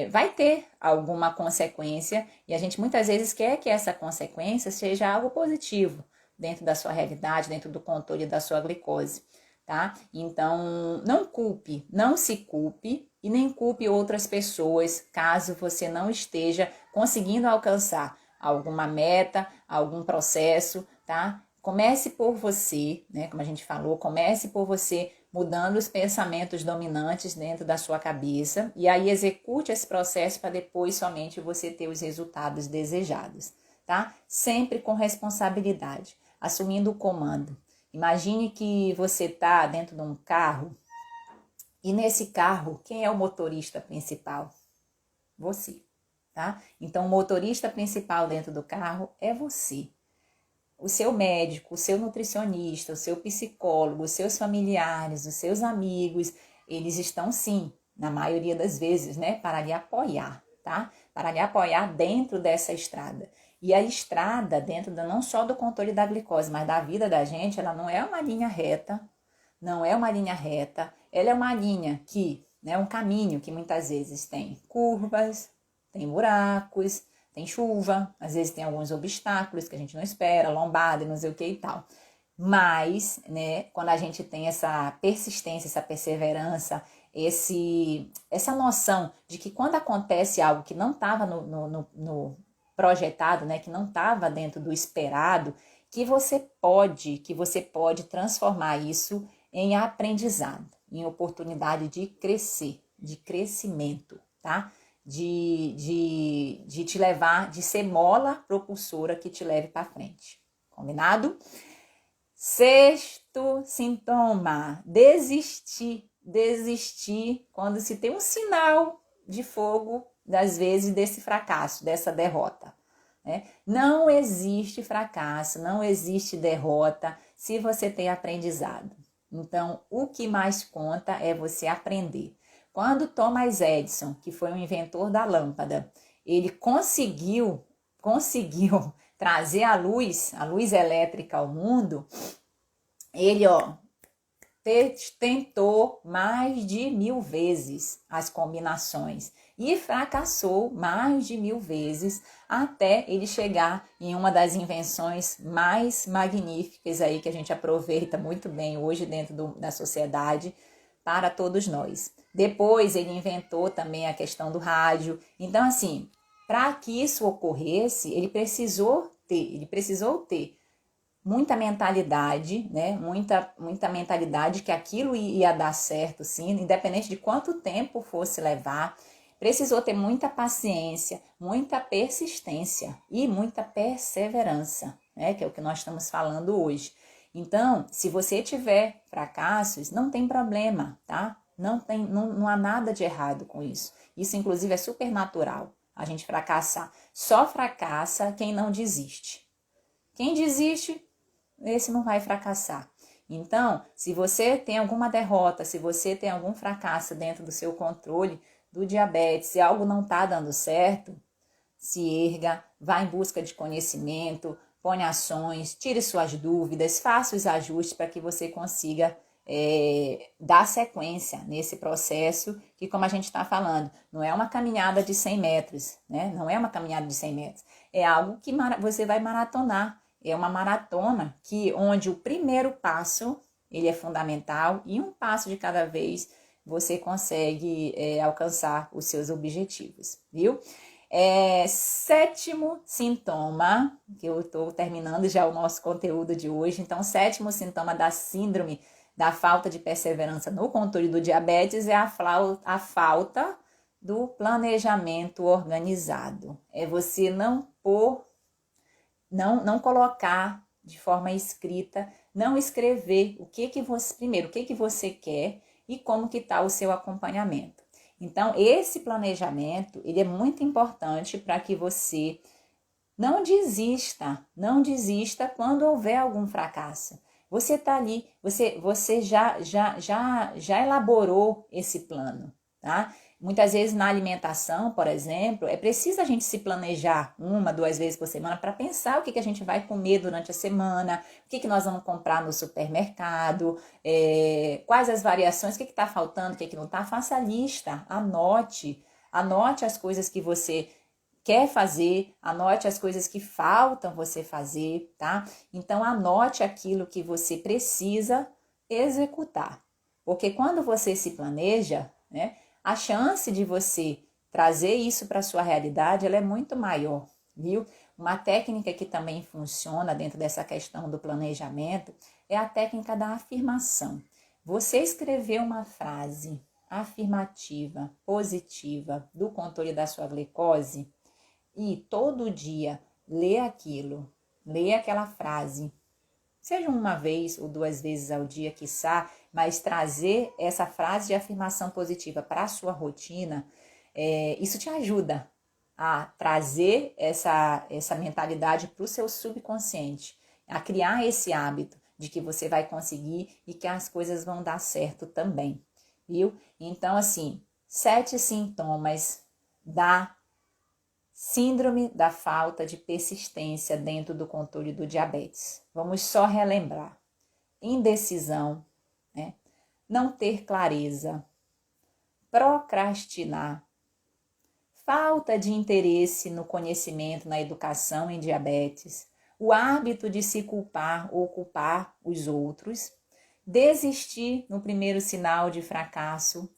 vai ter alguma consequência, e a gente muitas vezes quer que essa consequência seja algo positivo dentro da sua realidade, dentro do controle da sua glicose, tá? Então, não se culpe e nem culpe outras pessoas caso você não esteja conseguindo alcançar alguma meta, algum processo, tá? Comece por você, né? Como a gente falou, comece por você mudando os pensamentos dominantes dentro da sua cabeça e aí execute esse processo para depois somente você ter os resultados desejados, tá? Sempre com responsabilidade, assumindo o comando. Imagine que você está dentro de um carro e nesse carro, quem é o motorista principal? Você. Tá? Então, o motorista principal dentro do carro é você. O seu médico, o seu nutricionista, o seu psicólogo, os seus familiares, os seus amigos, eles estão sim, na maioria das vezes, né, para lhe apoiar, tá? Para lhe apoiar dentro dessa estrada. E a estrada, dentro não só do controle da glicose, mas da vida da gente, ela não é uma linha reta, ela é uma linha que, né, um caminho que muitas vezes tem curvas, tem buracos, tem chuva, às vezes tem alguns obstáculos que a gente não espera, lombada e não sei o que e tal. Mas, né, quando a gente tem essa persistência, essa perseverança, essa noção de que quando acontece algo que não estava no projetado, né, que não estava dentro do esperado, que você pode transformar isso em aprendizado, em oportunidade de crescer, de crescimento, tá? De te levar, de ser mola propulsora que te leve para frente. Combinado? Sexto sintoma, desistir. Desistir quando se tem um sinal de fogo, às vezes, desse fracasso, dessa derrota. Né? Não existe fracasso, não existe derrota se você tem aprendizado. Então, o que mais conta é você aprender. Quando Thomas Edison, que foi o inventor da lâmpada, ele conseguiu trazer a luz elétrica ao mundo, ele, tentou mais de 1000 vezes as combinações e fracassou mais de 1000 vezes até ele chegar em uma das invenções mais magníficas aí que a gente aproveita muito bem hoje dentro da sociedade para todos nós. Depois ele inventou também a questão do rádio. Então, assim, para que isso ocorresse, ele precisou ter muita mentalidade, né? Muita mentalidade que aquilo ia dar certo, sim, independente de quanto tempo fosse levar. Precisou ter muita paciência, muita persistência e muita perseverança, né? Que é o que nós estamos falando hoje. Então, se você tiver fracassos, não tem problema, tá? Não há nada de errado com isso. Isso, inclusive, é super natural, a gente fracassar. Só fracassa quem não desiste. Quem desiste, esse não vai fracassar. Então, se você tem alguma derrota, se você tem algum fracasso dentro do seu controle do diabetes, se algo não está dando certo, se erga, vá em busca de conhecimento, põe ações, tire suas dúvidas, faça os ajustes para que você consiga dar sequência nesse processo que, como a gente está falando, não é uma caminhada de 100 metros, né? Não é uma caminhada de 100 metros, é algo que você vai maratonar. É uma maratona onde o primeiro passo ele é fundamental e um passo de cada vez você consegue alcançar os seus objetivos, viu? Sétimo sintoma, que eu estou terminando já o nosso conteúdo de hoje, então, sétimo sintoma da síndrome da falta de perseverança no controle do diabetes é a falta do planejamento organizado. É você não colocar de forma escrita, não escrever o que você quer e como que está o seu acompanhamento. Então, esse planejamento, ele é muito importante para que você não desista quando houver algum fracasso. Você está ali, você já elaborou esse plano, tá? Muitas vezes na alimentação, por exemplo, é preciso a gente se planejar 1, 2 vezes por semana para pensar o que a gente vai comer durante a semana, o que nós vamos comprar no supermercado, quais as variações, o que está faltando, o que não está. Faça a lista, anote as coisas que você quer fazer, anote as coisas que faltam você fazer, tá? Então, anote aquilo que você precisa executar. Porque quando você se planeja, né? A chance de você trazer isso para a sua realidade, ela é muito maior, viu? Uma técnica que também funciona dentro dessa questão do planejamento é a técnica da afirmação. Você escrever uma frase afirmativa, positiva, do controle da sua glicose e todo dia ler aquilo, ler aquela frase, seja 1 vez ou 2 vezes ao dia, quiçá, mas trazer essa frase de afirmação positiva para a sua rotina, isso te ajuda a trazer essa mentalidade para o seu subconsciente, a criar esse hábito de que você vai conseguir e que as coisas vão dar certo também, viu? Então, assim, 7 sintomas da síndrome da falta de persistência dentro do controle do diabetes. Vamos só relembrar. Indecisão, né? Não ter clareza, procrastinar, falta de interesse no conhecimento, na educação em diabetes, o hábito de se culpar ou culpar os outros, desistir no primeiro sinal de fracasso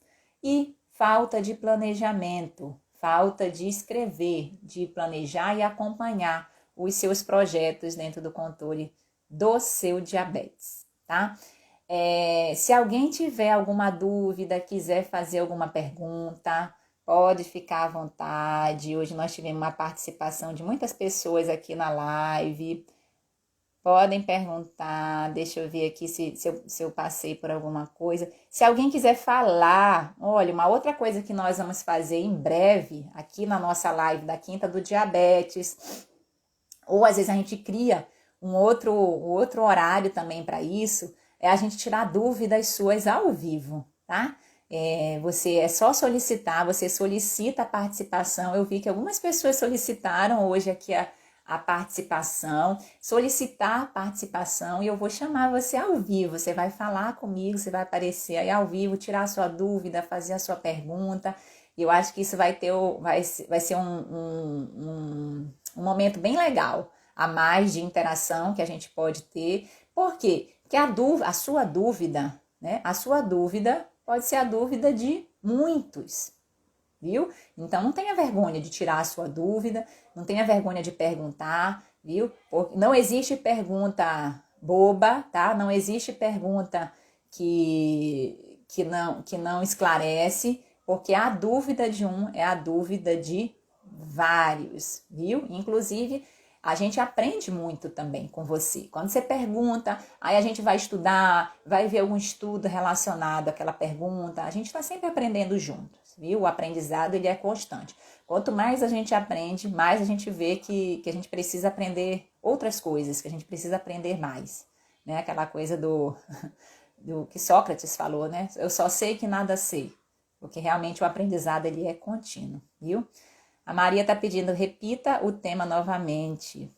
e falta de planejamento, falta de escrever, de planejar e acompanhar os seus projetos dentro do controle do seu diabetes, tá? Se alguém tiver alguma dúvida, quiser fazer alguma pergunta, pode ficar à vontade. Hoje nós tivemos uma participação de muitas pessoas aqui na live. Podem perguntar, deixa eu ver aqui se eu passei por alguma coisa. Se alguém quiser falar, olha, uma outra coisa que nós vamos fazer em breve, aqui na nossa live da Quinta do Diabetes, ou às vezes a gente cria um outro horário também para isso, é a gente tirar dúvidas suas ao vivo, tá? Você é só solicitar, você solicita a participação. Eu vi que algumas pessoas solicitaram hoje aqui a participação, solicitar a participação e eu vou chamar você ao vivo. Você vai falar comigo, você vai aparecer aí ao vivo, tirar a sua dúvida, fazer a sua pergunta. Eu acho que isso vai ser um momento bem legal, a mais de interação que a gente pode ter. Por quê? Porque a sua dúvida, né? A sua dúvida pode ser a dúvida de muitos, viu? Então não tenha vergonha de tirar a sua dúvida, não tenha vergonha de perguntar, viu? Porque não existe pergunta boba, tá? Não existe pergunta que não esclarece, porque a dúvida de um é a dúvida de vários, viu? Inclusive, a gente aprende muito também com você. Quando você pergunta, aí a gente vai estudar, vai ver algum estudo relacionado àquela pergunta. A gente está sempre aprendendo juntos, viu? O aprendizado, ele é constante. Quanto mais a gente aprende, mais a gente vê que a gente precisa aprender outras coisas, que a gente precisa aprender mais, né? Aquela coisa do que Sócrates falou, né? Eu só sei que nada sei, porque realmente o aprendizado, ele é contínuo, viu? A Maria está pedindo, repita o tema novamente.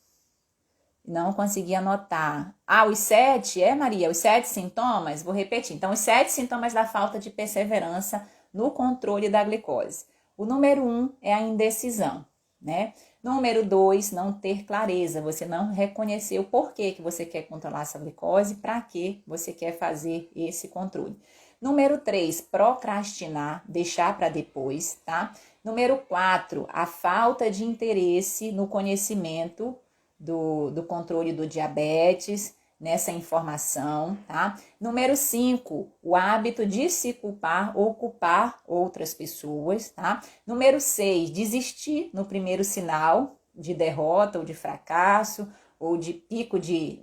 Não consegui anotar. Os 7, Maria, os 7 sintomas? Vou repetir. Então, os 7 sintomas da falta de perseverança no controle da glicose. O número 1 é a indecisão, né? Número 2, não ter clareza. Você não reconhecer o porquê que você quer controlar essa glicose, para que você quer fazer esse controle. Número 3, procrastinar, deixar para depois, tá? Número 4, a falta de interesse no conhecimento do controle do diabetes, nessa informação, tá? Número 5, o hábito de se culpar ou culpar outras pessoas, tá? Número 6, desistir no primeiro sinal de derrota ou de fracasso, ou de pico de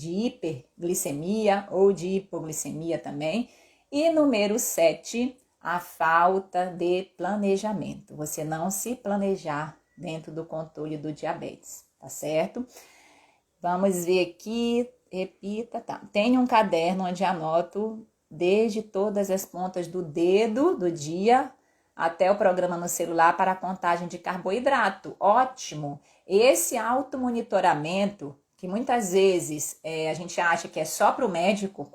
hiperglicemia ou de hipoglicemia também. E número 7, a falta de planejamento. Você não se planejar dentro do controle do diabetes, tá certo? Vamos ver aqui, repita, tá. Tenho um caderno onde anoto desde todas as pontas do dedo do dia até o programa no celular para a contagem de carboidrato. Ótimo! Esse automonitoramento, que muitas vezes a gente acha que é só para o médico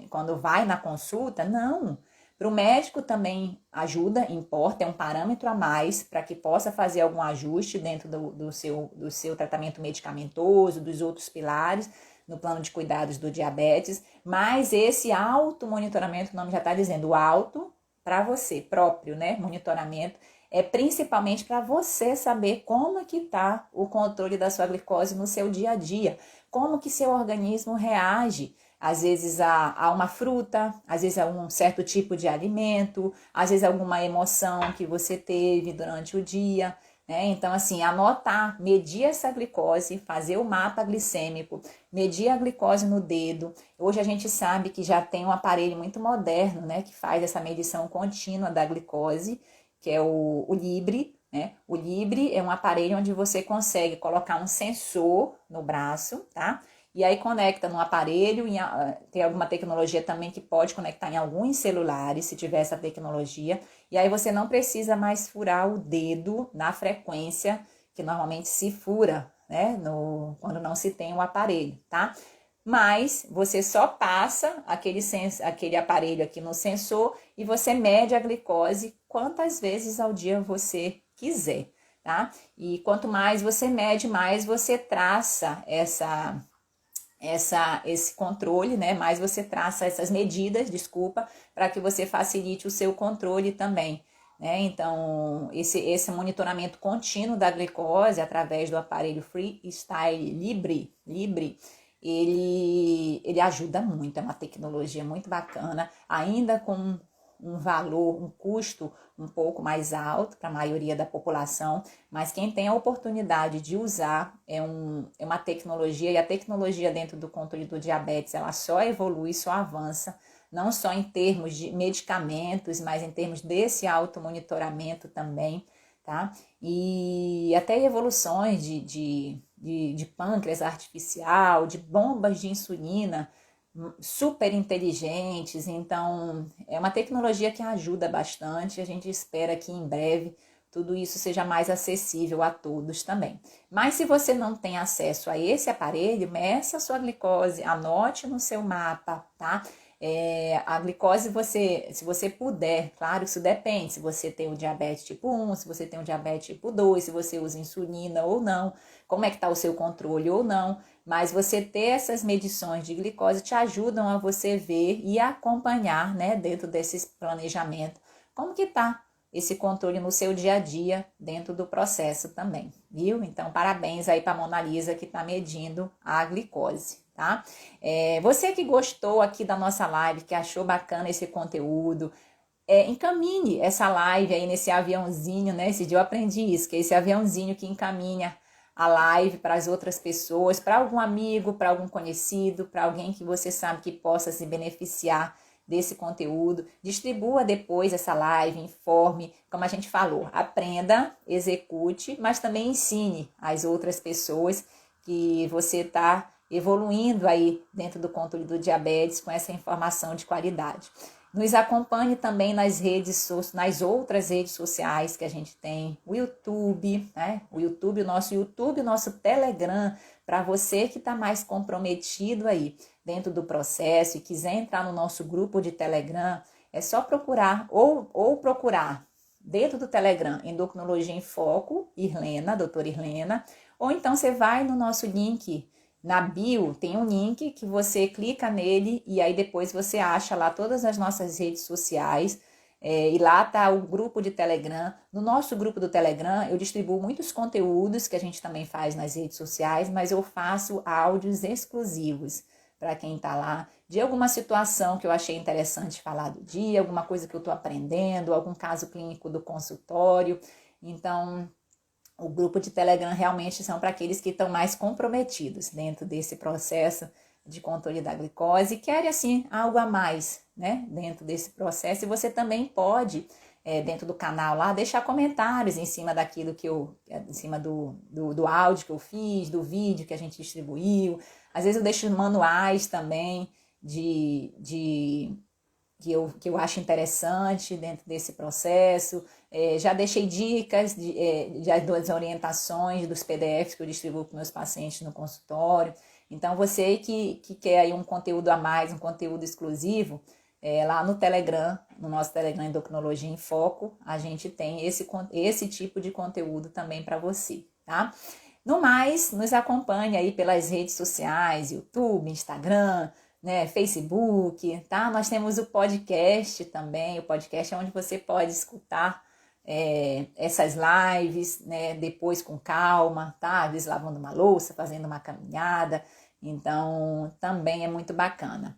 quando vai na consulta, não. Para o médico também ajuda, importa, é um parâmetro a mais para que possa fazer algum ajuste dentro do seu tratamento medicamentoso, dos outros pilares no plano de cuidados do diabetes, mas esse automonitoramento, o nome já está dizendo, o auto para você próprio, né? Monitoramento é principalmente para você saber como que está o controle da sua glicose no seu dia a dia, como que seu organismo reage, às vezes a uma fruta, às vezes a um certo tipo de alimento, às vezes alguma emoção que você teve durante o dia, né? Então, assim, anotar, medir essa glicose, fazer o mapa glicêmico, medir a glicose no dedo. Hoje a gente sabe que já tem um aparelho muito moderno, né, que faz essa medição contínua da glicose, que é o Libre, né? O Libre é um aparelho onde você consegue colocar um sensor no braço, tá? E aí conecta no aparelho, tem alguma tecnologia também que pode conectar em alguns celulares, se tiver essa tecnologia. E aí você não precisa mais furar o dedo na frequência que normalmente se fura, né? Quando não se tem o aparelho, tá? Mas você só passa aquele aparelho aqui no sensor e você mede a glicose quantas vezes ao dia você quiser, tá? E quanto mais você mede, mais você traça esse controle, né? Mais você traça essas medidas, para que você facilite o seu controle também, né? Então, esse monitoramento contínuo da glicose através do aparelho Freestyle Libre, ele ajuda muito, é uma tecnologia muito bacana, ainda com um valor, um custo um pouco mais alto para a maioria da população, mas quem tem a oportunidade de usar é uma tecnologia, e a tecnologia dentro do controle do diabetes, ela só evolui, só avança, não só em termos de medicamentos, mas em termos desse automonitoramento também, tá? E até evoluções de pâncreas artificial, de bombas de insulina, super inteligentes, então é uma tecnologia que ajuda bastante, a gente espera que em breve tudo isso seja mais acessível a todos também. Mas se você não tem acesso a esse aparelho, meça a sua glicose, anote no seu mapa, tá? A glicose, se você puder, claro, isso depende, se você tem o diabetes tipo 1, se você tem o diabetes tipo 2, se você usa insulina ou não, como é que está o seu controle ou não, mas você ter essas medições de glicose te ajudam a você ver e acompanhar, né, dentro desse planejamento, como que tá esse controle no seu dia a dia, dentro do processo também, viu? Então, parabéns aí para a Mona Lisa que está medindo a glicose, tá? Você que gostou aqui da nossa live, que achou bacana esse conteúdo, encaminhe essa live aí nesse aviãozinho, né? Esse dia eu aprendi isso, que é esse aviãozinho que encaminha a live para as outras pessoas, para algum amigo, para algum conhecido, para alguém que você sabe que possa se beneficiar desse conteúdo. Distribua depois essa live, informe, como a gente falou, aprenda, execute, mas também ensine as outras pessoas que você está evoluindo aí dentro do controle do diabetes com essa informação de qualidade. Nos acompanhe também nas outras redes sociais que a gente tem, o YouTube, né? O nosso Telegram, para você que está mais comprometido aí dentro do processo e quiser entrar no nosso grupo de Telegram, é só procurar ou procurar dentro do Telegram Endocrinologia em Foco, Irlena, doutora Irlena, ou então você vai no nosso link. Na bio tem um link que você clica nele e aí depois você acha lá todas as nossas redes sociais e lá tá o grupo de Telegram. No nosso grupo do Telegram eu distribuo muitos conteúdos que a gente também faz nas redes sociais, mas eu faço áudios exclusivos para quem tá lá, de alguma situação que eu achei interessante falar do dia, alguma coisa que eu tô aprendendo, algum caso clínico do consultório. Então, o grupo de Telegram realmente são para aqueles que estão mais comprometidos dentro desse processo de controle da glicose e querem, assim, algo a mais, né, dentro desse processo. E você também pode, dentro do canal lá, deixar comentários em cima daquilo em cima do áudio que eu fiz, do vídeo que a gente distribuiu. Às vezes eu deixo manuais também que eu acho interessante dentro desse processo. Já deixei dicas, das orientações dos PDFs que eu distribuo para meus pacientes no consultório. Então, você que quer aí um conteúdo a mais, um conteúdo exclusivo, lá no Telegram, no nosso Telegram Endocrinologia em Foco, a gente tem esse tipo de conteúdo também para você, tá? No mais, nos acompanhe aí pelas redes sociais, YouTube, Instagram, né, Facebook, tá? Nós temos o podcast também, o podcast é onde você pode escutar essas lives, né, depois com calma, tá? Às vezes lavando uma louça, fazendo uma caminhada, então também é muito bacana.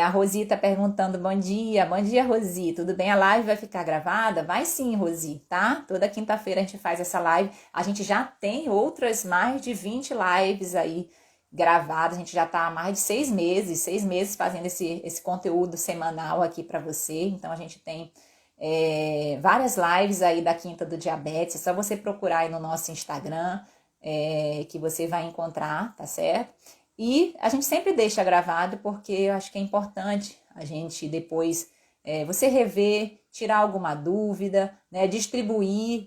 A Rosi tá perguntando, bom dia, Rosi, tudo bem? A live vai ficar gravada? Vai sim, Rosi, tá? Toda quinta-feira a gente faz essa live, a gente já tem outras mais de 20 lives aí gravadas, a gente já tá há mais de 6 meses fazendo esse conteúdo semanal aqui para você, então a gente tem várias lives aí da Quinta do Diabetes, é só você procurar aí no nosso Instagram, que você vai encontrar, tá certo? E a gente sempre deixa gravado porque eu acho que é importante a gente depois, você rever, tirar alguma dúvida, né, distribuir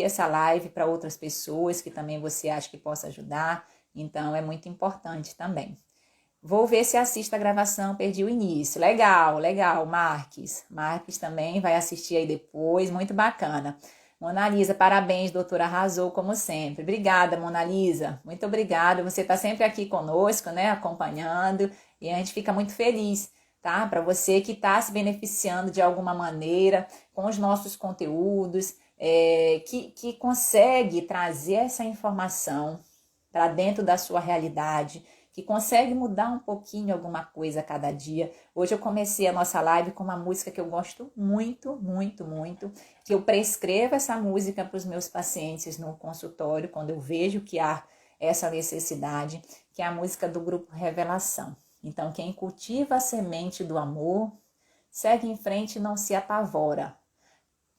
essa live para outras pessoas que também você acha que possa ajudar, então é muito importante também. Vou ver se assisto a gravação, perdi o início. Legal, Marques. Marques também vai assistir aí depois, muito bacana. Mona Lisa, parabéns, doutora, arrasou como sempre. Obrigada, Mona Lisa, muito obrigada. Você está sempre aqui conosco, né, acompanhando, e a gente fica muito feliz, tá? Para você que está se beneficiando de alguma maneira com os nossos conteúdos, que consegue trazer essa informação para dentro da sua realidade, que consegue mudar um pouquinho alguma coisa a cada dia. Hoje eu comecei a nossa live com uma música que eu gosto muito, muito, muito, que eu prescrevo essa música para os meus pacientes no consultório, quando eu vejo que há essa necessidade, que é a música do grupo Revelação. Então, quem cultiva a semente do amor, segue em frente e não se apavora.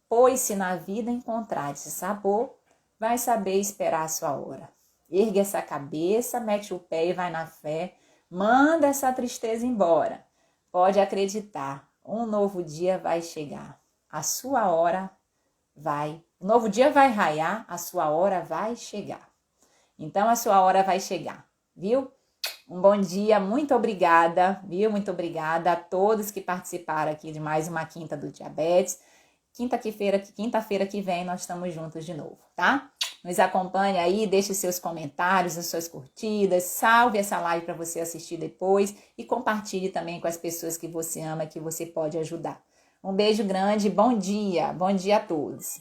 Pois se na vida encontrares sabor, vai saber esperar a sua hora. Ergue essa cabeça, mete o pé e vai na fé, manda essa tristeza embora. Pode acreditar, um novo dia vai chegar, a sua hora vai, o novo dia vai raiar, a sua hora vai chegar. Então a sua hora vai chegar, viu? Um bom dia, muito obrigada, viu? Muito obrigada a todos que participaram aqui de mais uma Quinta do Diabetes. Quinta-feira que vem nós estamos juntos de novo, tá? Nos acompanhe aí, deixe seus comentários, as suas curtidas, salve essa live para você assistir depois e compartilhe também com as pessoas que você ama, que você pode ajudar. Um beijo grande, bom dia a todos.